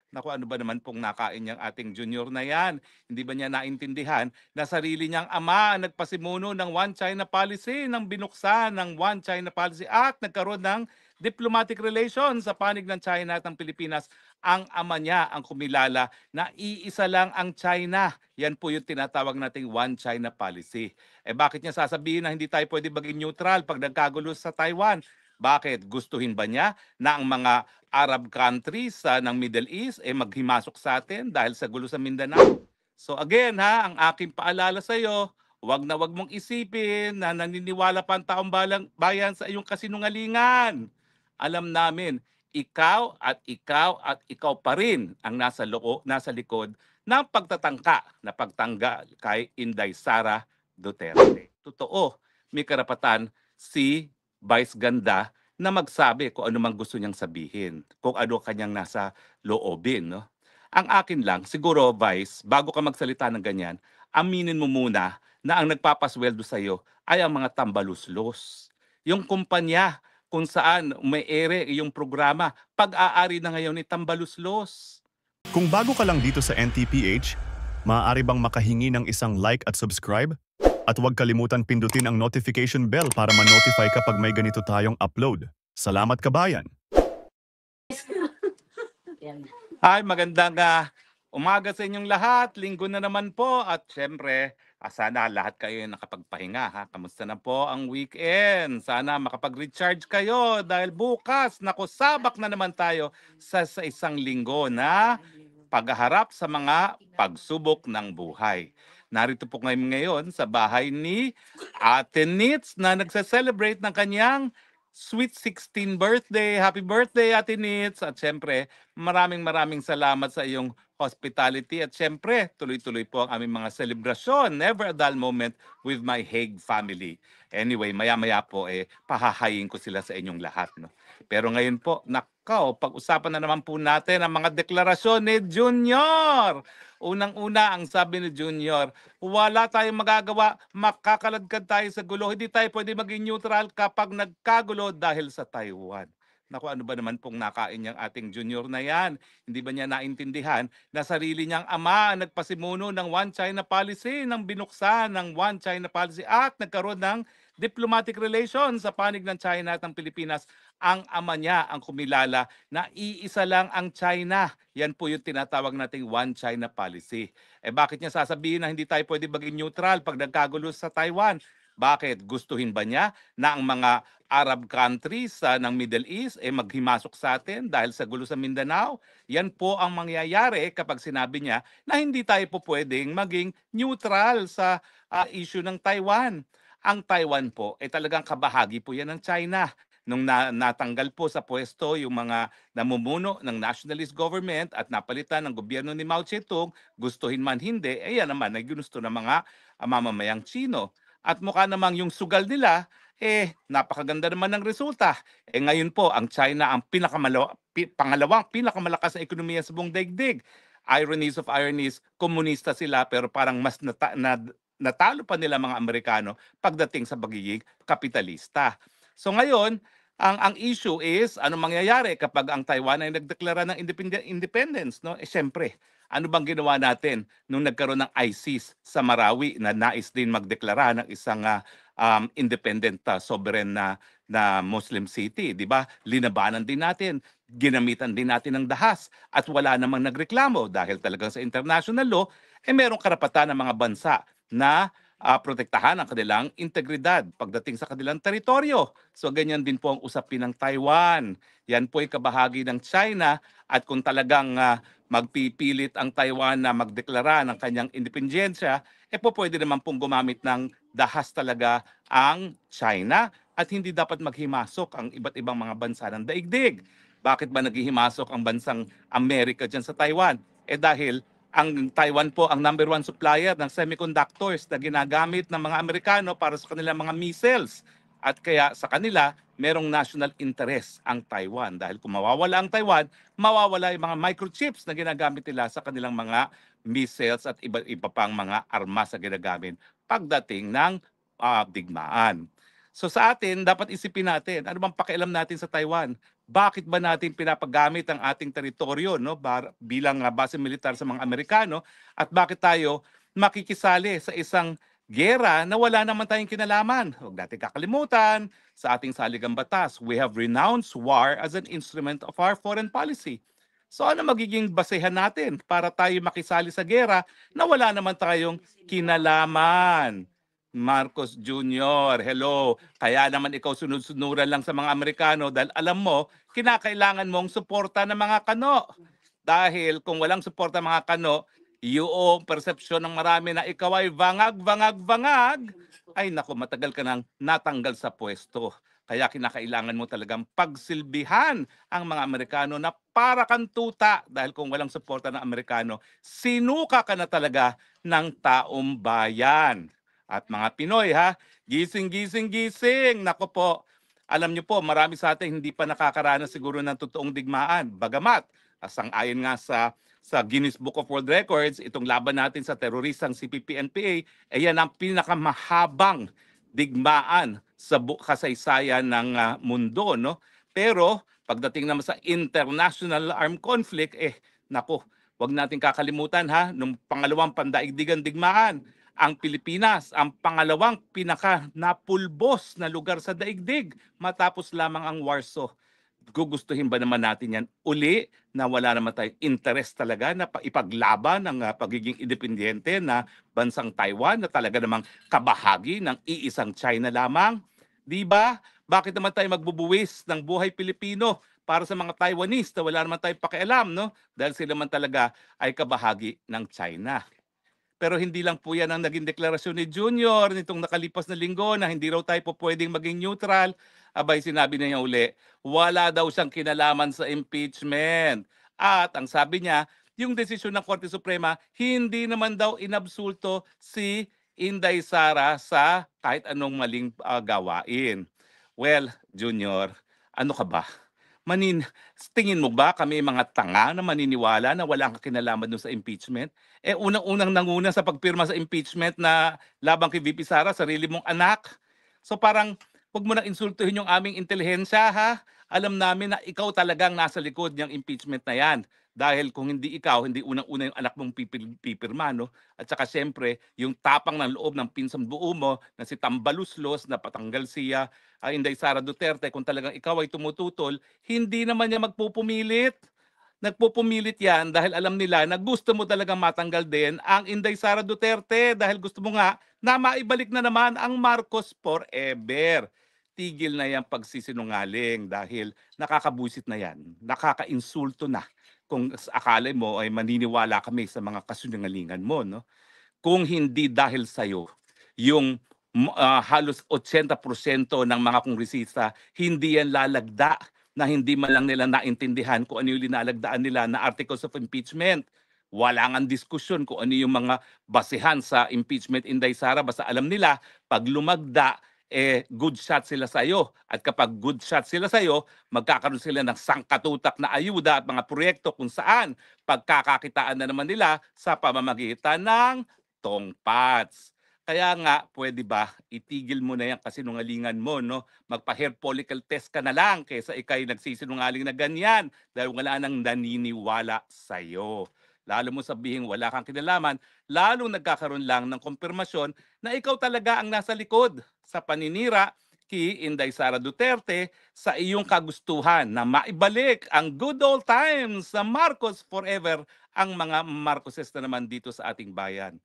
Naku, ano ba naman pong nakain niyang ating junior na yan? Hindi ba niya naintindihan na sarili niyang ama ang nagpasimuno ng One China Policy, nang binuksan ng One China Policy at nagkaroon ng diplomatic relations sa panig ng China at ng Pilipinas. Ang ama niya ang kumilala na iisa lang ang China. Yan po yung tinatawag nating One China Policy. Eh bakit niya sasabihin na hindi tayo pwede maging neutral pag nagkagulo sa Taiwan? Bakit? Gustuhin ba niya na ang mga Arab countries ng Middle East maghimasok sa atin dahil sa gulo sa Mindanao? So again ang aking paalala sa iyo, wag na wag mong isipin na naniniwala pa ang taong bayan sa iyong kasinungalingan. Alam namin, ikaw at ikaw at ikaw pa rin ang nasa likod ng pagtatangka na pagtanggal kay Inday Sara Duterte. Totoo, may karapatan si Vice Ganda na magsabi kung ano mang gusto niyang sabihin, kung ano kanyang nasa loobin, no? Ang akin lang, siguro, Vice, bago ka magsalita ng ganyan, aminin mo muna na ang nagpapasweldo sa'yo ay ang mga tambaluslos. Yung kumpanya kung saan may ere yung programa, pag-aari na ngayon ni tambaluslos. Kung bago ka lang dito sa NTPH, maaari bang makahingi ng isang like at subscribe? At huwag kalimutan pindutin ang notification bell para ma-notify kapag may ganito tayong upload. Salamat kabayan! Hi, magandang umaga sa inyong lahat. Linggo na naman po at syempre, sana lahat kayo ay nakapagpahinga Kamusta na po ang weekend? Sana makapag-recharge kayo dahil bukas, naku, sabak na naman tayo sa isang linggo na pagharap sa mga pagsubok ng buhay. Narito po ngayon sa bahay ni Ate Nits na nagse-celebrate ng kanyang sweet 16 birthday. Happy birthday, Ate Nits! At syempre, maraming salamat sa iyong hospitality at syempre, tuloy-tuloy po ang aming mga selebrasyon. Never a dull moment with my Hague family. Anyway, maya-maya po pahahayin ko sila sa inyong lahat. No? Pero ngayon po, nakaw, pag-usapan na naman po natin ang mga deklarasyon ni Junior. Unang-una, ang sabi ni Junior, wala tayong magagawa, makakaladkad tayo sa gulo. Hindi tayo pwede maging neutral kapag nagkagulo dahil sa Taiwan. Naku, ano ba naman pong nakain niyang ating junior na yan? Hindi ba niya naintindihan na sarili niyang ama ang nagpasimuno ng One China Policy, nang binuksan ng One China Policy at nagkaroon ng diplomatic relations sa panig ng China at ng Pilipinas. Ang ama niya ang kumilala na iisa lang ang China. Yan po yung tinatawag nating One China Policy. Eh bakit niya sasabihin na hindi tayo pwede maging neutral pag nagkagulo sa Taiwan? Bakit? Gustuhin ba niya na ang mga Arab countries ng Middle East maghimasok sa atin dahil sa gulo sa Mindanao? Yan po ang mangyayari kapag sinabi niya na hindi tayo po pwedeng maging neutral sa issue ng Taiwan. Ang Taiwan po ay talagang kabahagi po yan ng China. Nung natanggal po sa pwesto yung mga namumuno ng nationalist government at napalitan ng gobyerno ni Mao Zedong, gustuhin man hindi, yan naman ay ginusto ng mga mamamayang Chino. At mukha namang yung sugal nila, napakaganda naman ng resulta. Ngayon po, ang China ang pangalawang pinakamalakas na ekonomiya sa buong daigdig. Ironies of ironies, komunista sila pero parang mas natalo pa nila mga Amerikano pagdating sa pagiging kapitalista. So ngayon, ang issue is ano mangyayari kapag ang Taiwan ay nagdeklara ng independence, no? Siyempre, ano bang ginawa natin nung nagkaroon ng ISIS sa Marawi na nais din magdeklara ng isang independent sovereign na Muslim city, di ba? Linabanan din natin, ginamitan din natin ng dahas at wala namang nagreklamo dahil talagang sa international law merong karapatan ng mga bansa na protektahan ang kanilang integridad pagdating sa kanilang teritoryo. So ganyan din po ang usapin ng Taiwan. Yan po ay kabahagi ng China at kung talagang magpipilit ang Taiwan na magdeklara ng kanyang independensya, po pwede naman pong gumamit ng dahas talaga ang China at hindi dapat maghimasok ang iba't ibang mga bansa ng daigdig. Bakit ba naghihimasok ang bansang Amerika dyan sa Taiwan? Dahil ang Taiwan po ang number one supplier ng semiconductors na ginagamit ng mga Amerikano para sa kanilang mga missiles. At kaya sa kanila, merong national interest ang Taiwan. Dahil kung mawawala ang Taiwan, mawawala yung mga microchips na ginagamit nila sa kanilang mga missiles at iba pang mga armas na ginagamit pagdating ng digmaan. So sa atin, dapat isipin natin, ano bang pakialam natin sa Taiwan? Bakit ba natin pinapagamit ang ating teritoryo, no, bilang base militar sa mga Amerikano, at bakit tayo makikisali sa isang giyera na wala naman tayong kinalaman? Huwag natin kakalimutan, sa ating saligang batas, we have renounced war as an instrument of our foreign policy. So ano magiging basehan natin para tayo makisali sa giyera na wala naman tayong kinalaman? Marcos Jr., hello. Kaya naman ikaw sunod-sunuran lang sa mga Amerikano dahil alam mo, kinakailangan mong suporta ng mga kano. Dahil kung walang suporta ng mga kano, yung persepsyon ng marami na ikaw ay vangag, vangag, vangag, ay naku, matagal ka nang natanggal sa pwesto. Kaya kinakailangan mo talagang pagsilbihan ang mga Amerikano na para kang tuta dahil kung walang suporta ng Amerikano, sinuka ka na talaga ng taong bayan. At mga Pinoy ha, gising, gising, gising. Nako po, alam niyo po, marami sa atin hindi pa nakakaranas siguro ng totoong digmaan. Bagamat, sang-ayon nga sa Guinness Book of World Records, itong laban natin sa teroristang CPP-NPA, ay yan ang pinakamahabang digmaan sa kasaysayan ng mundo, no? Pero pagdating naman sa international armed conflict, nako, wag nating kakalimutan ha, nung pangalawang pandaigdigang digmaan, ang Pilipinas ang pangalawang pinaka-napulbos na lugar sa daigdig matapos lamang ang Warsaw. Gugustuhin ba naman natin yan uli na wala naman tayong interest talaga na ipaglaban ang pagiging independyente na bansang Taiwan na talaga namang kabahagi ng iisang China lamang? Di ba? Bakit naman tayo magbubuwis ng buhay Pilipino para sa mga Taiwanese na wala naman tayong pakialam, no? Dahil sila man talaga ay kabahagi ng China. Pero hindi lang po yan ang naging deklarasyon ni Junior nitong nakalipas na linggo na hindi raw tayo po pwedeng maging neutral. Abay, sinabi na niya uli, wala daw siyang kinalaman sa impeachment. At ang sabi niya, yung desisyon ng Korte Suprema, hindi naman daw inabsulto si Inday Sara sa kahit anong maling gawain. Well, Junior, ano ka ba? Manin Tingin mo ba kami mga tanga na maniniwala na wala kang kinalaman dun sa impeachment? Unang-unang nanguna sa pagpirma sa impeachment na laban kay VP Sara, sarili mong anak. So parang, 'wag mo nang insultuhin yung aming intelihensya ha. Alam namin na ikaw talagang nasa likod niyang impeachment na 'yan. Dahil kung hindi ikaw, hindi unang-una yung anak mong pipirma, no? At saka siyempre, yung tapang ng loob ng pinsang buo mo na si Tambaluslos na patanggal siya, Inday Sara Duterte, kung talagang ikaw ay tumututol, hindi naman niya magpupumilit. Nagpupumilit yan dahil alam nila na gusto mo talagang matanggal din ang Inday Sara Duterte dahil gusto mo nga na maibalik na naman ang Marcos forever. Tigil na yung pagsisinungaling dahil nakakabusit na yan, nakakainsulto na kung akala mo ay maniniwala kami sa mga kasinungalingan mo, no? Kung hindi dahil sa'yo, yung halos 80% ng mga kongresista, hindi yan lalagda na hindi man lang nila naintindihan kung ano yung linalagdaan nila na articles of impeachment. Wala ngang diskusyon kung ano yung mga basehan sa impeachment, Inday Sara. Basta alam nila, pag lumagda, good shot sila sa iyo. At kapag good shot sila sa iyo, magkakaroon sila ng sangkatutak na ayuda at mga proyekto kung saan pagkakakitaan na naman nila sa pamamagitan ng tongpats. Kaya nga, pwede ba, itigil mo na yan kasinungalingan mo, no? Magpa-hair follicle test ka na lang kaysa ikay nagsisinungaling na ganyan dahil wala nang naniniwala sa'yo. Lalo mo sabihin wala kang kinalaman, lalong nagkakaroon lang ng kumpirmasyon na ikaw talaga ang nasa likod sa paninira kay Inday Sara Duterte sa iyong kagustuhan na maibalik ang good old times sa Marcos forever ang mga Marcoses na naman dito sa ating bayan.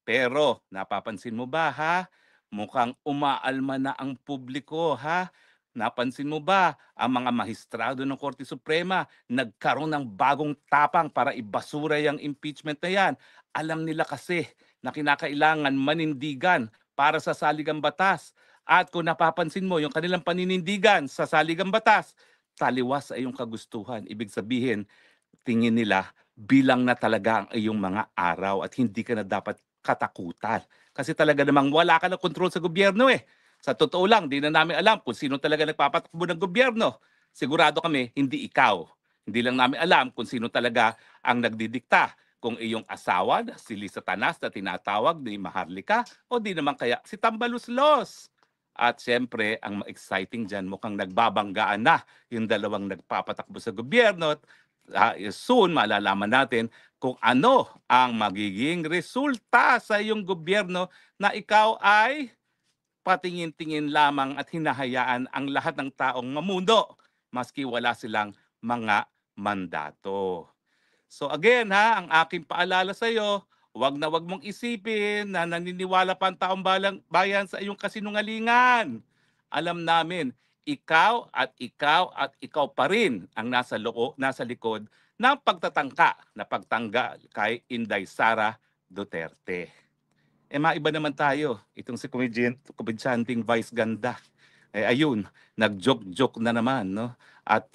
Pero napapansin mo ba ha? Mukhang umaalma na ang publiko ha? Napansin mo ba ang mga mahistrado ng Korte Suprema nagkaroon ng bagong tapang para ibasura yung impeachment na yan? Alam nila kasi na kinakailangan manindigan para sa saligang batas. At kung napapansin mo yung kanilang paninindigan sa saligang batas, taliwas sa iyong kagustuhan. Ibig sabihin, tingin nila bilang na talaga ang iyong mga araw at hindi ka na dapat katakutan. Kasi talaga namang wala ka ng kontrol sa gobyerno eh. Sa totoo lang, di na namin alam kung sino talaga nagpapatakbo ng gobyerno. Sigurado kami, hindi ikaw. Hindi lang namin alam kung sino talaga ang nagdidikta. Kung iyong asawa, si Lisa Tanas na tinatawag ni Maharlika, o di naman kaya si Tambaluslos. At siyempre, ang exciting dyan, mukhang nagbabanggaan na yung dalawang nagpapatakbo sa gobyerno. Soon, malalaman natin kung ano ang magiging resulta sa iyong gobyerno na ikaw ay patingin-tingin lamang at hinahayaan ang lahat ng taong mamuno maski wala silang mga mandato. So again ha, ang aking paalala sa iyo, wag na wag mong isipin na naniniwala pa ang taong bayan sa iyong kasinungalingan. Alam namin, ikaw at ikaw at ikaw pa rin ang nasa likod ng pagtatangka na pagtanggal kay Inday Sara Duterte. Maiba naman tayo, itong si komedyanteng Vice Ganda. Ayun, nag-joke-joke na naman, no? At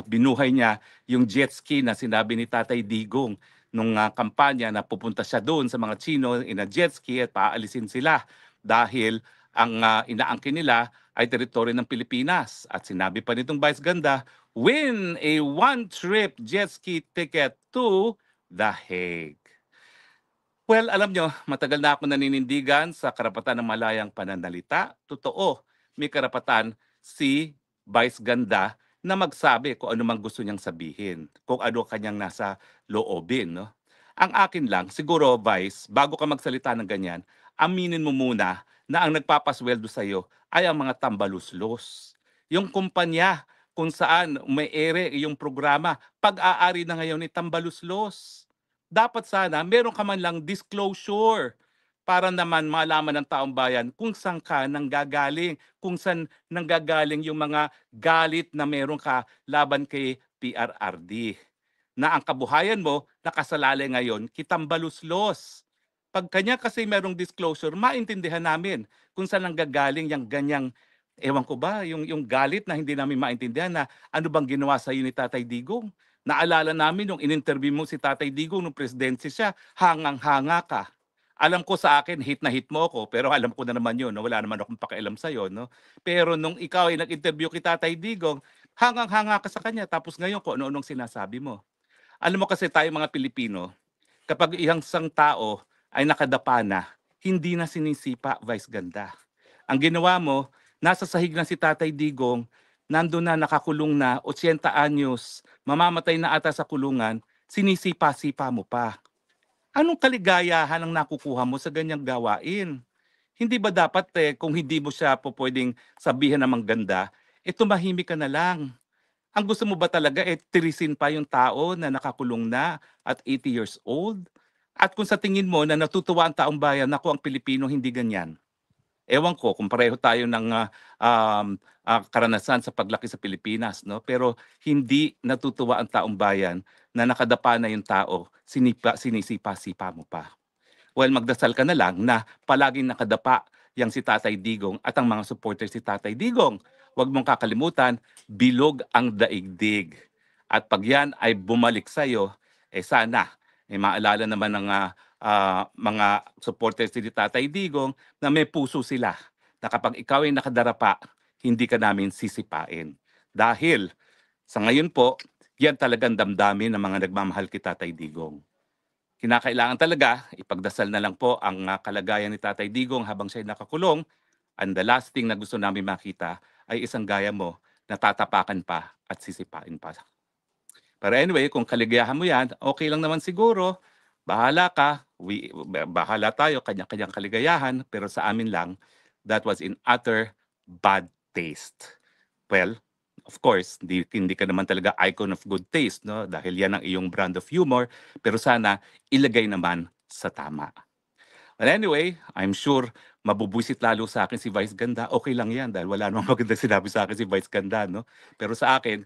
binuhay niya yung jet ski na sinabi ni Tatay Digong nung kampanya na pupunta siya doon sa mga Chino in a jet ski at paalisin sila dahil ang inaangkin nila ay teritoryo ng Pilipinas. At sinabi pa nitong Vice Ganda, win a one-trip jet ski ticket to The Hague. Well, alam nyo, matagal na ako naninindigan sa karapatan ng malayang pananalita. Totoo, may karapatan si Vice Ganda na magsabi kung ano mang gusto niyang sabihin, kung ano kanyang nasa loobin. No? Ang akin lang, siguro Vice, bago ka magsalita ng ganyan, aminin mo muna na ang nagpapasweldo sa iyo ay ang mga tambaluslos. Yung kumpanya kung saan may ere yung programa, pag-aari na ngayon ni tambaluslos. Dapat sana meron ka man lang disclosure para naman malaman ng taong bayan kung saan ka nanggagaling, kung saan nanggagaling yung mga galit na meron ka laban kay PRRD. Na ang kabuhayan mo nakasalalay ngayon kitambaluslos. Pag kanya kasi merong disclosure, maintindihan namin kung saan nanggagaling yung ganyang, ewan ko ba, yung galit na hindi namin maintindihan na ano bang ginawa sa ni Tatay Digong. Naalala namin nung in-interview mo si Tatay Digong nung presidency siya, hangang-hanga ka. Alam ko sa akin, hit na hit mo ako, pero alam ko na naman yun, no? Wala naman akong pakialam sa'yo. No? Pero nung ikaw ay nag-interview kay Tatay Digong, hangang-hanga ka sa kanya, tapos ngayon kung ano-anong sinasabi mo. Alam mo kasi tayo mga Pilipino, kapag isang tao ay nakadapa na, hindi na sinisipa, Vice Ganda. Ang ginawa mo, nasa sahig na si Tatay Digong, nandun na nakakulong na, 80 anyos, mamamatay na ata sa kulungan, sinisipa-sipa mo pa. Anong kaligayahan ang nakukuha mo sa ganyang gawain? Hindi ba dapat kung hindi mo siya po pwedeng sabihan ng ganda, tumahimik ka na lang. Ang gusto mo ba talaga tirisin pa yung tao na nakakulong na at 80 years old? At kung sa tingin mo na natutuwa ang taong bayan, naku ang Pilipino hindi ganyan. Ewan ko kung pareho tayo ng karanasan sa paglaki sa Pilipinas, no? Pero hindi natutuwa ang taong bayan na nakadapa na yung tao, sinisipa-sipa mo pa. Well, magdasal ka na lang na palaging nakadapa yang si Tatay Digong at ang mga supporters si Tatay Digong. Huwag mong kakalimutan, bilog ang daigdig. At pag yan ay bumalik sa'yo, sana, maalala naman ng mga supporters ni Tatay Digong na may puso sila na kapag ikaw ay nakadarapa, hindi ka namin sisipain. Dahil sa ngayon po, yan talagang damdamin ng mga nagmamahal kay Tatay Digong. Kinakailangan talaga, ipagdasal na lang po ang kalagayan ni Tatay Digong habang siya ay nakakulong. And the last thing na gusto namin makita ay isang gaya mo na tatapakan pa at sisipain pa. Pero anyway, kung kaligayahan mo yan, okay lang naman siguro. Bahala ka, bahala tayo, kanya-kanyang kaligayahan. Pero sa amin lang, that was in utter bad taste. Well, of course, hindi ka naman talaga icon of good taste, no? Dahil yan ang iyong brand of humor. Pero sana, ilagay naman sa tama. But anyway, I'm sure mabubuisit lalo sa akin si Vice Ganda. Okay lang yan dahil wala namang magandang sinabi sa akin si Vice Ganda, no? Pero sa akin,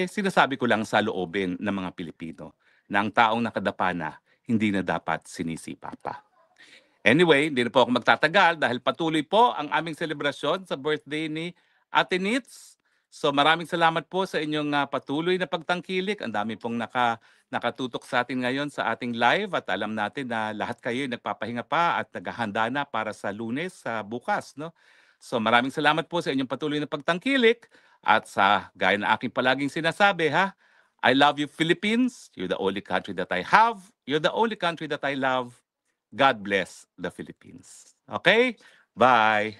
sinasabi ko lang sa loobin ng mga Pilipino na ang taong nakadapa na, hindi na dapat sinisipa pa. Anyway, hindi na po ako magtatagal dahil patuloy po ang aming selebrasyon sa birthday ni Ate Nits. So maraming salamat po sa inyong patuloy na pagtangkilik. Ang dami pong nakatutok sa atin ngayon sa ating live at alam natin na lahat kayo nagpapahinga pa at naghahanda na para sa Lunes sa bukas, no? So maraming salamat po sa inyong patuloy na pagtangkilik at sa gaya na aking palaging sinasabi ha, I love you Philippines. You're the only country that I have. You're the only country that I love. God bless the Philippines. Okay? Bye.